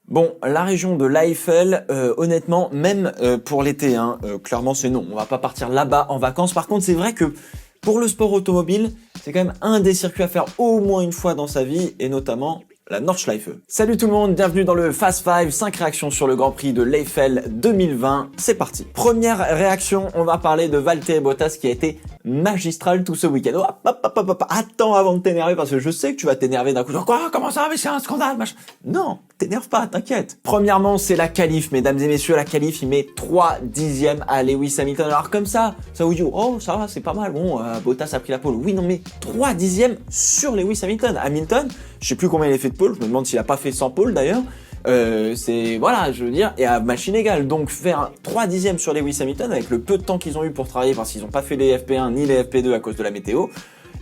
Bon, la région de l'Eifel, honnêtement, même pour l'été, clairement c'est non. On va pas partir là-bas en vacances. Par contre, c'est vrai que pour le sport automobile, c'est quand même un des circuits à faire au moins une fois dans sa vie, et notamment la Nordschleife. Salut tout le monde, bienvenue dans le Fast 5, 5 réactions sur le Grand Prix de l'Eifel 2020, c'est parti. Première réaction, on va parler de Valtteri Bottas qui a été magistral tout ce week-end. Attends avant de t'énerver parce que je sais que tu vas t'énerver d'un coup. Quoi? Comment ça? Mais c'est un scandale, machin. Non, t'énerve pas, t'inquiète. Premièrement, c'est la qualif, mesdames et messieurs, la qualif, il met 3 dixièmes à Lewis Hamilton. Alors comme ça vous dit, oh ça va, c'est pas mal, bon, Bottas a pris la pole. Oui, non mais 3 dixièmes sur Lewis Hamilton. Hamilton, je sais plus combien il a fait de pole, je me demande s'il a pas fait 100 pole d'ailleurs. C'est, voilà, je veux dire, et à machine égale. Donc faire 3 dixièmes sur Lewis Hamilton avec le peu de temps qu'ils ont eu pour travailler parce qu'ils n'ont pas fait les FP1 ni les FP2 à cause de la météo,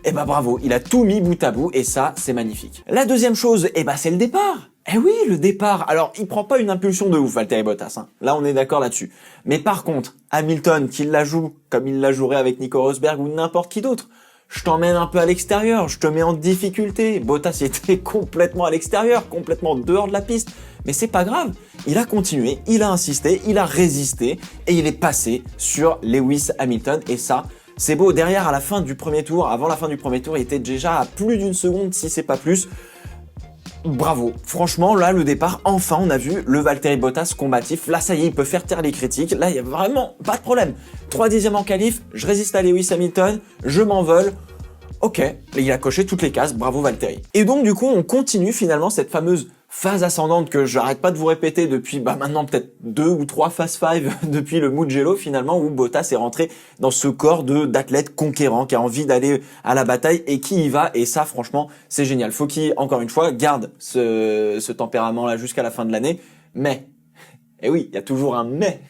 eh ben bravo, il a tout mis bout à bout et ça, c'est magnifique. La deuxième chose, eh ben c'est le départ. Eh oui, le départ. Alors, il prend pas une impulsion de ouf, Valtteri Bottas, hein. Là, on est d'accord là-dessus. Mais par contre, Hamilton, qu'il la joue comme il la jouerait avec Nico Rosberg ou n'importe qui d'autre, je t'emmène un peu à l'extérieur, je te mets en difficulté. Bottas était complètement à l'extérieur, complètement dehors de la piste. Mais c'est pas grave, il a continué, il a insisté, il a résisté et il est passé sur Lewis Hamilton et ça, c'est beau. Derrière, à la fin du premier tour, avant la fin du premier tour, il était déjà à plus d'une seconde, si c'est pas plus. Bravo. Franchement, là, le départ, enfin, on a vu le Valtteri Bottas combatif. Là, ça y est, il peut faire taire les critiques. Là, il y a vraiment pas de problème. 3 dixièmes en qualif, je résiste à Lewis Hamilton, je m'envole. Ok, il a coché toutes les cases, bravo Valtteri. Et donc, du coup, on continue finalement cette fameuse phase ascendante que j'arrête pas de vous répéter depuis maintenant peut-être 2 ou 3 Fast 5 depuis le Mugello finalement, où Bottas est rentré dans ce corps d'athlète conquérant qui a envie d'aller à la bataille et qui y va, et ça franchement c'est génial. Faut qu'il, encore une fois, garde ce tempérament là jusqu'à la fin de l'année, mais, et oui, il y a toujours un mais.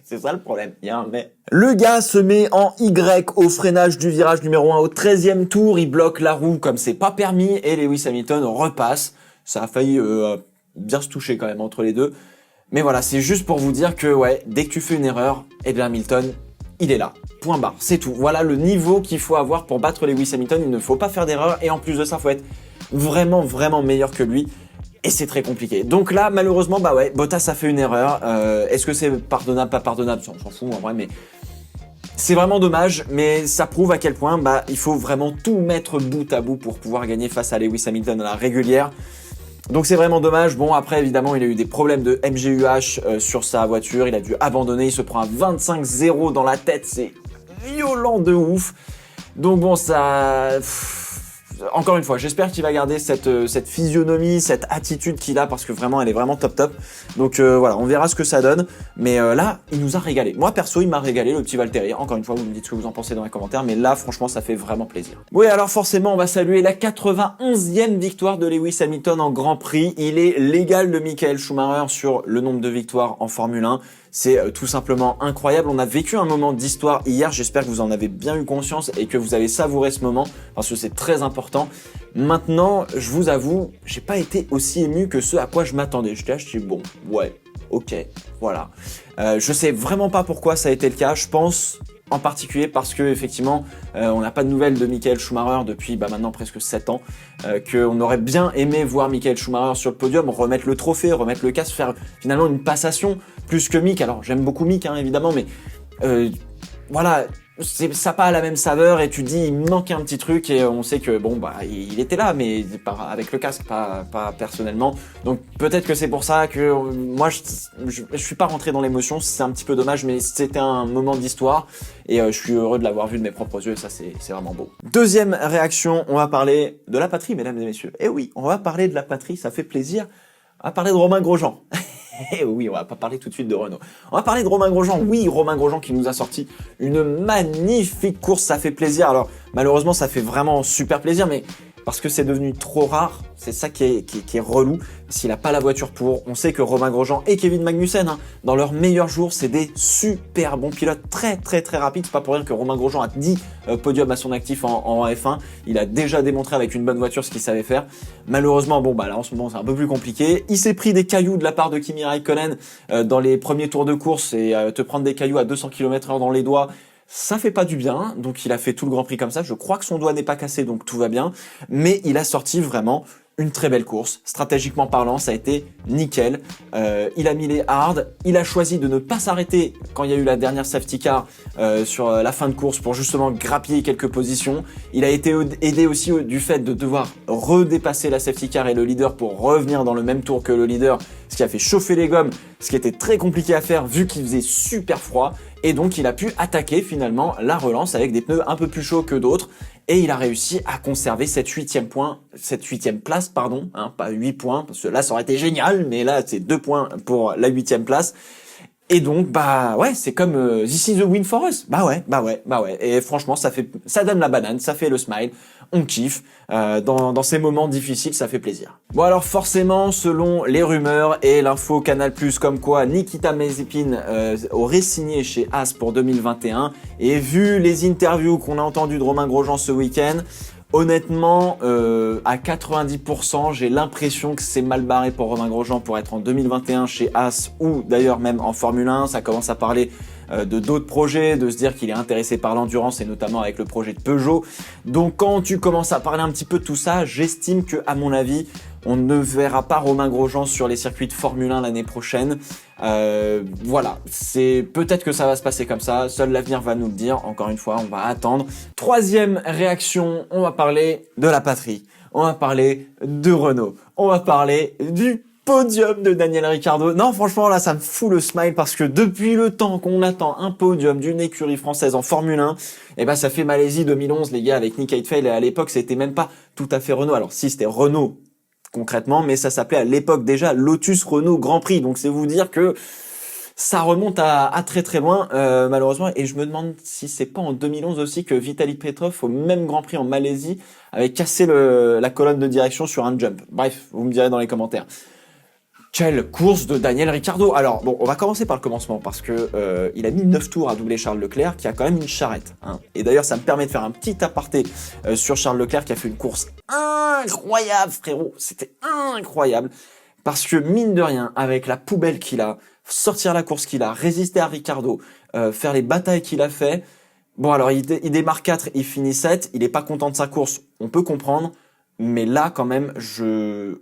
C'est ça le problème, il y a un mais. Le gars se met en Y au freinage du virage numéro 1 au 13e tour, il bloque la roue comme c'est pas permis et Lewis Hamilton repasse. Ça a failli bien se toucher quand même entre les deux. Mais voilà, c'est juste pour vous dire que ouais, dès que tu fais une erreur, eh bien Hamilton, il est là. Point barre, c'est tout. Voilà le niveau qu'il faut avoir pour battre Lewis Hamilton, il ne faut pas faire d'erreur et en plus de ça, il faut être vraiment meilleur que lui. Et c'est très compliqué. Donc là, malheureusement, bah ouais, Bottas a fait une erreur. Est-ce que c'est pardonnable, pas pardonnable? On s'en fout en vrai, mais c'est vraiment dommage. Mais ça prouve à quel point il faut vraiment tout mettre bout à bout pour pouvoir gagner face à Lewis Hamilton à la régulière. Donc c'est vraiment dommage. Bon, après, évidemment, il a eu des problèmes de MGUH sur sa voiture. Il a dû abandonner. Il se prend un 25-0 dans la tête. C'est violent de ouf. Donc bon, ça... Encore une fois, j'espère qu'il va garder cette physionomie, cette attitude qu'il a, parce que vraiment, elle est vraiment top. Donc voilà, on verra ce que ça donne. Mais là, il nous a régalé. Moi, perso, il m'a régalé, le petit Valtteri. Encore une fois, vous me dites ce que vous en pensez dans les commentaires. Mais là, franchement, ça fait vraiment plaisir. Oui, alors forcément, on va saluer la 91e victoire de Lewis Hamilton en Grand Prix. Il est l'égal de Michael Schumacher sur le nombre de victoires en Formule 1. C'est tout simplement incroyable. On a vécu un moment d'histoire hier. J'espère que vous en avez bien eu conscience et que vous avez savouré ce moment parce que c'est très important. Maintenant, je vous avoue, j'ai pas été aussi ému que ce à quoi je m'attendais. Je suis bon, ouais, ok, voilà. Je sais vraiment pas pourquoi ça a été le cas. Je pense en particulier parce que effectivement, on n'a pas de nouvelles de Michael Schumacher depuis maintenant presque 7 ans. Qu'on aurait bien aimé voir Michael Schumacher sur le podium, remettre le trophée, remettre le casque, faire finalement une passation plus que Mick. Alors j'aime beaucoup Mick évidemment, mais voilà, ça n'a pas la même saveur et tu dis il manque un petit truc et on sait que bon il était là mais avec le casque, pas personnellement. Donc peut-être que c'est pour ça que moi je suis pas rentré dans l'émotion, c'est un petit peu dommage, mais c'était un moment d'histoire et je suis heureux de l'avoir vu de mes propres yeux et ça c'est vraiment beau. Deuxième réaction, on va parler de la patrie, mesdames et messieurs. Eh oui, on va parler de la patrie, ça fait plaisir. On va parler de Romain Grosjean. Eh oui, on va pas parler tout de suite de Renault. On va parler de Romain Grosjean. Oui, Romain Grosjean qui nous a sorti une magnifique course, ça fait plaisir. Alors, malheureusement, ça fait vraiment super plaisir, mais parce que c'est devenu trop rare, c'est ça qui est relou. S'il n'a pas la voiture pour, on sait que Romain Grosjean et Kevin Magnussen, dans leurs meilleurs jours, c'est des super bons pilotes, très rapides. C'est pas pour rien que Romain Grosjean a 10 podiums à son actif en F1. Il a déjà démontré avec une bonne voiture ce qu'il savait faire. Malheureusement, là en ce moment c'est un peu plus compliqué. Il s'est pris des cailloux de la part de Kimi Räikkönen dans les premiers tours de course et te prendre des cailloux à 200 km/h dans les doigts. Ça fait pas du bien, donc il a fait tout le Grand Prix comme ça. Je crois que son doigt n'est pas cassé, donc tout va bien. Mais il a sorti vraiment une très belle course. Stratégiquement parlant, ça a été nickel. Il a mis les hard. Il a choisi de ne pas s'arrêter quand il y a eu la dernière safety car sur la fin de course pour justement grappiller quelques positions. Il a été aidé aussi du fait de devoir redépasser la safety car et le leader pour revenir dans le même tour que le leader, ce qui a fait chauffer les gommes, ce qui était très compliqué à faire vu qu'il faisait super froid. Et donc il a pu attaquer finalement la relance avec des pneus un peu plus chauds que d'autres. Et il a réussi à conserver cette huitième place, hein, pas 8 points, parce que là ça aurait été génial, mais là c'est 2 points pour la 8e place. Et donc, bah ouais, c'est comme This is the win for us. Bah ouais. Et franchement, ça donne la banane, ça fait le smile, on kiffe. Dans ces moments difficiles, ça fait plaisir. Bon alors forcément, selon les rumeurs et l'info Canal+, comme quoi Nikita Mazepin aurait signé chez Haas pour 2021, et vu les interviews qu'on a entendues de Romain Grosjean ce week-end, honnêtement, à 90%, j'ai l'impression que c'est mal barré pour Romain Grosjean pour être en 2021 chez Haas ou d'ailleurs même en Formule 1. Ça commence à parler de d'autres projets, de se dire qu'il est intéressé par l'endurance et notamment avec le projet de Peugeot. Donc quand tu commences à parler un petit peu de tout ça, j'estime que, à mon avis, on ne verra pas Romain Grosjean sur les circuits de Formule 1 l'année prochaine. Voilà, c'est peut-être que ça va se passer comme ça. Seul l'avenir va nous le dire. Encore une fois, on va attendre. Troisième réaction, on va parler de la patrie. On va parler de Renault. On va parler du podium de Daniel Ricciardo. Non, franchement, là, ça me fout le smile parce que depuis le temps qu'on attend un podium d'une écurie française en Formule 1, eh ben, ça fait Malaisie 2011, les gars, avec Nick Heidfeld. Et à l'époque, c'était même pas tout à fait Renault. Alors, si, c'était Renault concrètement, mais ça s'appelait à l'époque déjà Lotus Renault Grand Prix. Donc, c'est vous dire que ça remonte à très très loin, malheureusement. Et je me demande si c'est pas en 2011 aussi que Vitaly Petrov, au même Grand Prix en Malaisie, avait cassé la colonne de direction sur un jump. Bref, vous me direz dans les commentaires. Quelle course de Daniel Ricciardo. Alors, bon, on va commencer par le commencement parce que il a mis 9 tours à doubler Charles Leclerc, qui a quand même une charrette. Hein. Et d'ailleurs, ça me permet de faire un petit aparté sur Charles Leclerc, qui a fait une course incroyable, frérot. C'était incroyable. Parce que, mine de rien, avec la poubelle qu'il a, sortir la course qu'il a, résister à Ricciardo, faire les batailles qu'il a fait. Bon, alors, il démarre 4, il finit 7, il est pas content de sa course, on peut comprendre. Mais là, quand même,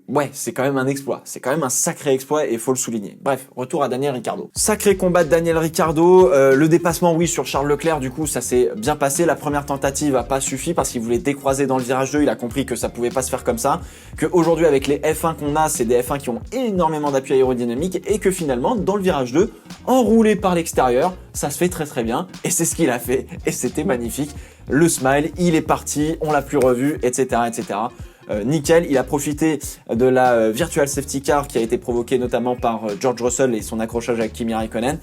ouais, c'est quand même un exploit. C'est quand même un sacré exploit et il faut le souligner. Bref, retour à Daniel Ricciardo. Sacré combat de Daniel Ricciardo. Le dépassement, oui, sur Charles Leclerc, du coup, ça s'est bien passé. La première tentative a pas suffi parce qu'il voulait décroiser dans le virage 2. Il a compris que ça pouvait pas se faire comme ça. Que aujourd'hui, avec les F1 qu'on a, c'est des F1 qui ont énormément d'appui aérodynamique et que finalement, dans le virage 2, enroulé par l'extérieur, ça se fait très très bien. Et c'est ce qu'il a fait. Et c'était magnifique. Le smile, il est parti, on l'a plus revu, etc., etc. Nickel, il a profité de la virtual safety car qui a été provoquée notamment par George Russell et son accrochage avec Kimi Raikkonen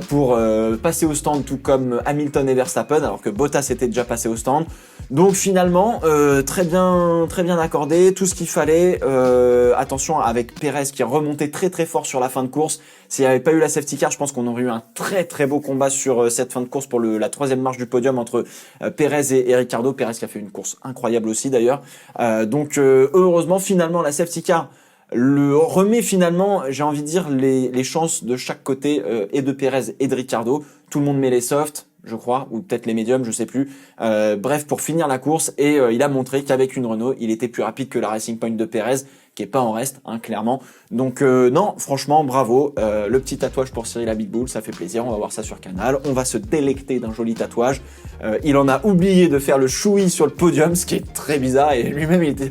pour passer au stand, tout comme Hamilton et Verstappen, alors que Bottas était déjà passé au stand. Donc finalement, très bien accordé, tout ce qu'il fallait. Attention avec Perez qui est remonté très très fort sur la fin de course. S'il n'y avait pas eu la safety car, je pense qu'on aurait eu un très très beau combat sur cette fin de course pour la troisième marche du podium entre Perez et Ricciardo. Perez qui a fait une course incroyable aussi d'ailleurs. Donc heureusement, finalement, la safety car le remet finalement, j'ai envie de dire, les chances de chaque côté et de Perez et de Ricciardo. Tout le monde met les softs, je crois, ou peut-être les médiums, je sais plus. Bref, pour finir la course, et il a montré qu'avec une Renault, il était plus rapide que la Racing Point de Perez, qui est pas en reste, hein, clairement. Donc non, franchement, bravo. Le petit tatouage pour Cyril Abitboul, ça fait plaisir. On va voir ça sur Canal. On va se délecter d'un joli tatouage. Il en a oublié de faire le choui sur le podium, ce qui est très bizarre. Et lui-même, il était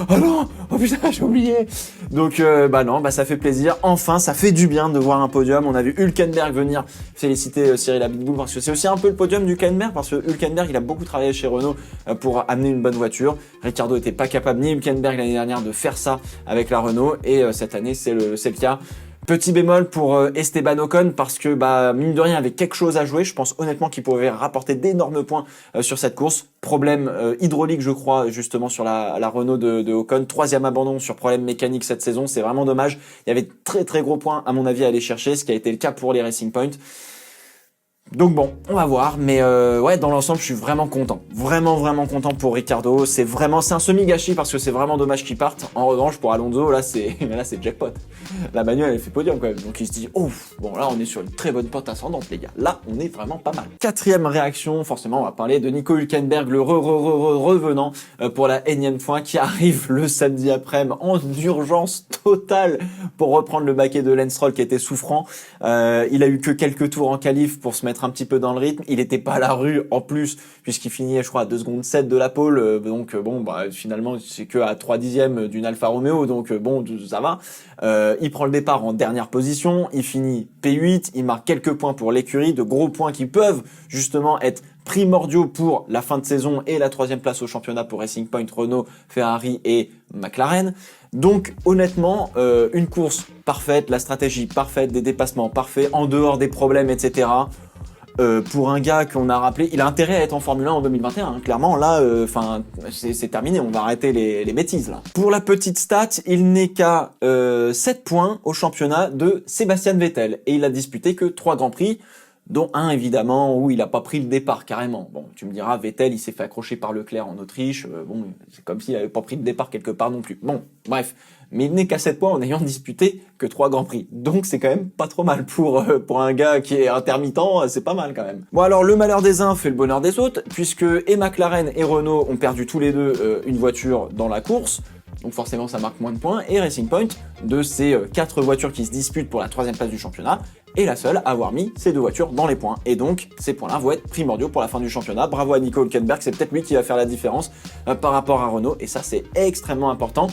oh non, oh putain, j'ai oublié. Donc bah non, bah ça fait plaisir. Enfin, ça fait du bien de voir un podium. On a vu Hülkenberg venir féliciter Cyril Abitboul parce que c'est aussi un peu le podium d'Hülkenberg parce que Hülkenberg, il a beaucoup travaillé chez Renault pour amener une bonne voiture. Ricciardo était pas capable ni Hülkenberg l'année dernière de faire ça avec la Renault et cette année c'est le cas. Petit bémol pour Esteban Ocon parce que bah mine de rien avait quelque chose à jouer. Je pense honnêtement qu'il pouvait rapporter d'énormes points sur cette course. Problème hydraulique je crois justement sur la Renault de Ocon. 3e abandon sur problème mécanique cette saison. C'est vraiment dommage. Il y avait très très gros points à mon avis à aller chercher, ce qui a été le cas pour les Racing Point. Donc bon, on va voir, mais ouais, dans l'ensemble, je suis vraiment content. Vraiment content pour Ricciardo. C'est un semi-gâchis parce que c'est vraiment dommage qu'il parte. En revanche, pour Alonso, là, c'est jackpot. La Manuelle, elle fait podium quand même. Donc il se dit, ouf, bon là, on est sur une très bonne pente ascendante, les gars. Là, on est vraiment pas mal. Quatrième réaction, forcément, on va parler de Nico Hülkenberg, le revenant pour la énième fois, qui arrive le samedi après-midi en urgence totale pour reprendre le baquet de Lance Stroll qui était souffrant. Il a eu que quelques tours en qualif pour se mettre un petit peu dans le rythme. Il était pas à la rue en plus puisqu'il finit, je crois, à 2 secondes 7 de la pole. Donc bon, bah finalement c'est que à 3 dixièmes d'une Alfa Romeo. Donc bon, ça va. Il prend le départ en dernière position. Il finit P8. Il marque quelques points pour l'écurie, de gros points qui peuvent justement être primordiaux pour la fin de saison et la 3e place au championnat pour Racing Point, Renault, Ferrari et McLaren. Donc honnêtement, une course parfaite, la stratégie parfaite, des dépassements parfaits, en dehors des problèmes, etc. Pour un gars qu'on a rappelé, il a intérêt à être en Formule 1 en 2021. Hein. Clairement, là, c'est terminé. On va arrêter les bêtises là. Pour la petite stat, il n'est qu'à 7 points au championnat de Sébastien Vettel et il a disputé que 3 grands prix, dont un évidemment où il a pas pris le départ carrément. Bon, tu me diras, Vettel, il s'est fait accrocher par Leclerc en Autriche. Bon, c'est comme s'il avait pas pris le départ quelque part non plus. Bon, bref. Mais il n'est qu'à 7 points en ayant disputé que 3 grands prix. Donc c'est quand même pas trop mal pour un gars qui est intermittent, c'est pas mal quand même. Bon alors le malheur des uns fait le bonheur des autres, puisque et McLaren et Renault ont perdu tous les deux une voiture dans la course. Donc forcément ça marque moins de points. Et Racing Point, de ces 4 voitures qui se disputent pour la 3e place du championnat, est la seule à avoir mis ces 2 voitures dans les points. Et donc ces points-là vont être primordiaux pour la fin du championnat. Bravo à Nico Hülkenberg, c'est peut-être lui qui va faire la différence par rapport à Renault. Et ça c'est extrêmement important.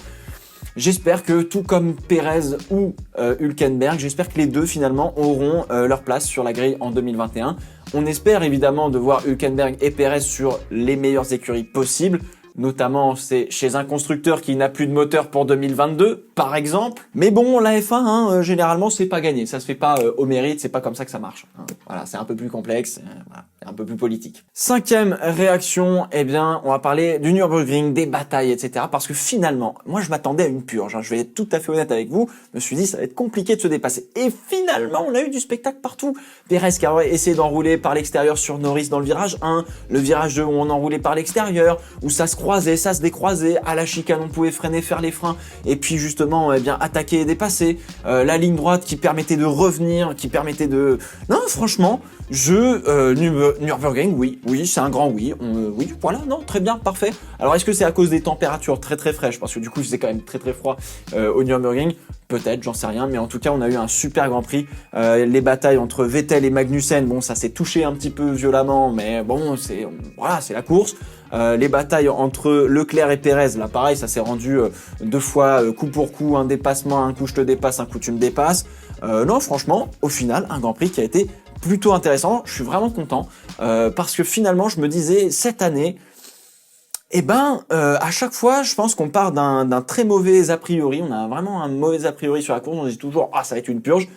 J'espère que tout comme Perez ou Hülkenberg, j'espère que les deux finalement auront leur place sur la grille en 2021. On espère évidemment de voir Hülkenberg et Perez sur les meilleures écuries possibles. Notamment, c'est chez un constructeur qui n'a plus de moteur pour 2022, par exemple. Mais bon, la F1, généralement, c'est pas gagné. Ça se fait pas au mérite, c'est pas comme ça que ça marche. Hein. Voilà, c'est un peu plus complexe, voilà, c'est un peu plus politique. 5e réaction, eh bien, on va parler du Nürburgring, des batailles, etc. Parce que finalement, moi, je m'attendais à une purge. Hein. Je vais être tout à fait honnête avec vous. Je me suis dit, ça va être compliqué de se dépasser. Et finalement, on a eu du spectacle partout. Perez qui a essayé d'enrouler par l'extérieur sur Norris dans le virage 1, le virage 2 où on enroulait par l'extérieur, où ça se croisait, ça se décroisait, à la chicane on pouvait freiner, faire les freins, et puis justement eh bien attaquer et dépasser, la ligne droite qui permettait de revenir, qui permettait de... Non franchement, Nürburgring, oui, c'est un grand oui, oui, voilà, non, très bien, parfait. Alors est-ce que c'est à cause des températures très fraîches, parce que du coup c'est quand même très froid au Nürburgring? Peut-être, j'en sais rien, mais en tout cas on a eu un super Grand Prix. Les batailles entre Vettel et Magnussen, bon ça s'est touché un petit peu violemment, mais bon c'est la course. Les batailles entre Leclerc et Perez, là pareil, ça s'est rendu 2 fois coup pour coup, un dépassement, un coup je te dépasse, un coup tu me dépasses. Non franchement, au final, un Grand Prix qui a été plutôt intéressant. Je suis vraiment content parce que finalement je me disais cette année, eh ben, à chaque fois, je pense qu'on part d'un très mauvais a priori. On a vraiment un mauvais a priori sur la course. On dit toujours, ça va être une purge.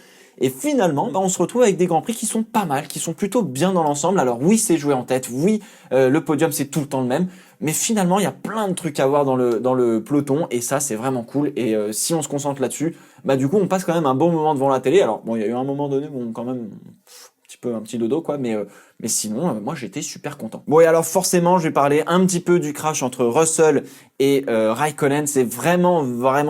Et finalement, on se retrouve avec des grands prix qui sont pas mal, qui sont plutôt bien dans l'ensemble. Alors oui, c'est joué en tête. Oui, le podium c'est tout le temps le même. Mais finalement, il y a plein de trucs à voir dans le peloton. Et ça, c'est vraiment cool. Et si on se concentre là-dessus, du coup, on passe quand même un bon moment devant la télé. Alors bon, il y a eu un moment donné, quand même. Un petit dodo quoi, mais sinon moi j'étais super content. Bon et alors forcément je vais parler un petit peu du crash entre Russell et Raikkonen. C'est vraiment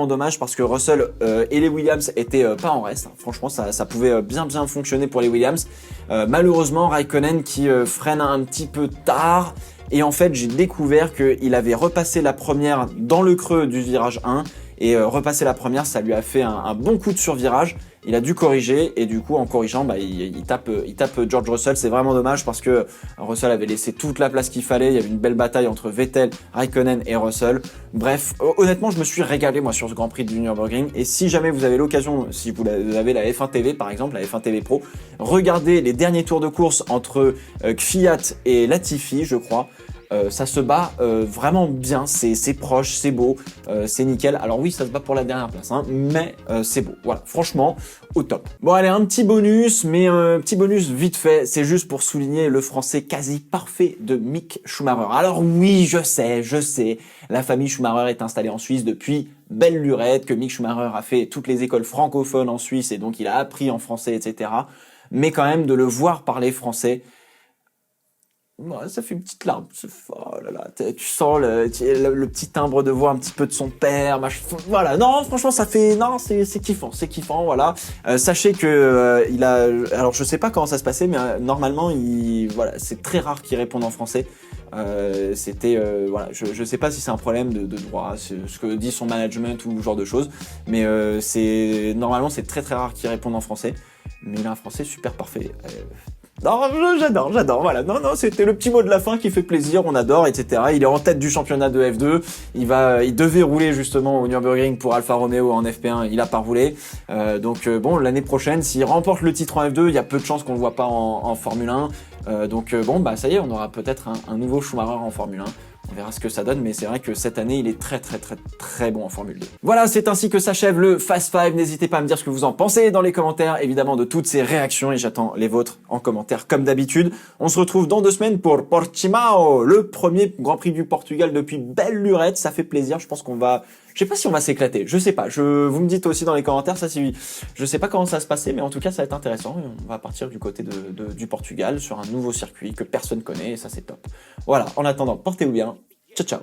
dommage parce que Russell et les Williams étaient pas en reste. Franchement ça pouvait bien fonctionner pour les Williams. Malheureusement Raikkonen qui freine un petit peu tard. Et en fait, j'ai découvert qu'il avait repassé la première dans le creux du virage 1. Et repasser la première, ça lui a fait un bon coup de survirage. Il a dû corriger et du coup, en corrigeant, il tape George Russell. C'est vraiment dommage parce que Russell avait laissé toute la place qu'il fallait. Il y avait une belle bataille entre Vettel, Raikkonen et Russell. Bref, honnêtement, je me suis régalé moi sur ce Grand Prix du Nürburgring. Et si jamais vous avez l'occasion, si vous avez la F1 TV par exemple, la F1 TV Pro, regardez les derniers tours de course entre Kvyat et Latifi, je crois. Ça se bat vraiment bien, c'est proche, c'est beau, c'est nickel. Alors oui, ça se bat pour la dernière place, mais c'est beau. Voilà, franchement, au top. Bon allez, un petit bonus, mais petit bonus vite fait, c'est juste pour souligner le français quasi parfait de Mick Schumacher. Alors oui, je sais, la famille Schumacher est installée en Suisse depuis belle lurette, que Mick Schumacher a fait toutes les écoles francophones en Suisse et donc il a appris en français, etc. mais quand même de le voir parler français, ouais, ça fait une petite larme. Oh là là, tu sens le petit timbre de voix un petit peu de son père. Voilà, non, franchement, ça fait, non, c'est kiffant, voilà. Sachez que alors je sais pas comment ça se passait, mais normalement, voilà, c'est très rare qu'il réponde en français. Voilà, je sais pas si c'est un problème de droit, ce que dit son management ou ce genre de choses, mais normalement c'est très très rare qu'il réponde en français. Mais il a un français super parfait. Non, j'adore, voilà. Non, c'était le petit mot de la fin qui fait plaisir, on adore, etc. Il est en tête du championnat de F2. Il devait rouler justement au Nürburgring pour Alfa Romeo en FP1, il a pas roulé. Bon, l'année prochaine, s'il remporte le titre en F2, il y a peu de chances qu'on le voit pas en Formule 1. Ça y est, on aura peut-être un nouveau Schumacher en Formule 1. On verra ce que ça donne, mais c'est vrai que cette année, il est très très très très bon en Formule 2. Voilà, c'est ainsi que s'achève le Fast 5. N'hésitez pas à me dire ce que vous en pensez dans les commentaires, évidemment, de toutes ces réactions, et j'attends les vôtres en commentaire comme d'habitude. On se retrouve dans 2 semaines pour Portimao, le premier Grand Prix du Portugal depuis belle lurette. Ça fait plaisir, je pense je sais pas si on va s'éclater, je sais pas. Vous me dites aussi dans les commentaires, je sais pas comment ça va se passer, mais en tout cas, ça va être intéressant. On va partir du côté du Portugal sur un nouveau circuit que personne connaît, et ça c'est top. Voilà, en attendant, portez-vous bien. Ciao, ciao.